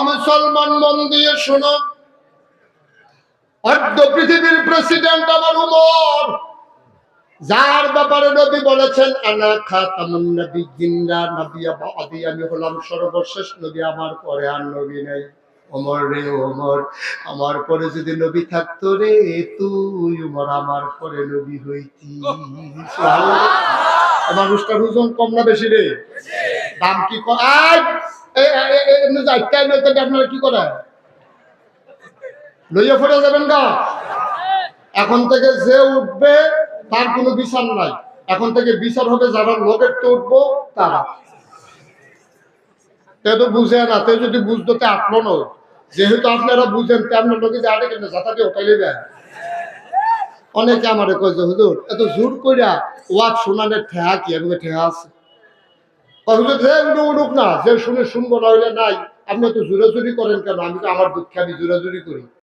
মুসলমান মন দিয়ে শোনো, অর্ধ পৃথিবীর প্রেসিডেন্ট আমার উমর, যার ব্যাপারে নবী বলেছেন আনা খাতামুন নবিয়্যিন লা নবিয়্যা বা'দি, আমি হলাম সর্বশেষ নবী, আমার পরে আর নবী নাই। ওমর রে ওমর, আমার পরে যদি নবী থাকতো রে, তুই উমর আমার পরে নবী হইতি। সুবহানাল্লাহ। মানুষটার ওজন কম না বেশি রে? দাম কি আপনারা কি করে লইয়া ফেলে যাবেন গা? এখন থেকে যে উঠবে তার কোনো বিচার নাই, এখন থেকে বিচার হবে যারা লোকের তো উঠবো তারা। তে তো বুঝে না, তে যদি বুঝতো তে আপলো না, যেহেতু আপনারা বুঝেন তে আপনার লোকে যে আটে কিন্তু যাতাকে ওটাই নেবেন। অনেকে আমারে কয় যে হুজুর এত জোর কইরা ওয়াজ শোনানোর ঠেহা কি? আমি ঠেহা আছে। হুজুর যে উঠুক না, যে শুনে শুনবো না হইলে নাই। আপনি তো জোরাজুরি করেন কেন? আমি তো আমার দুঃখে আমি জোরাজুরি করি।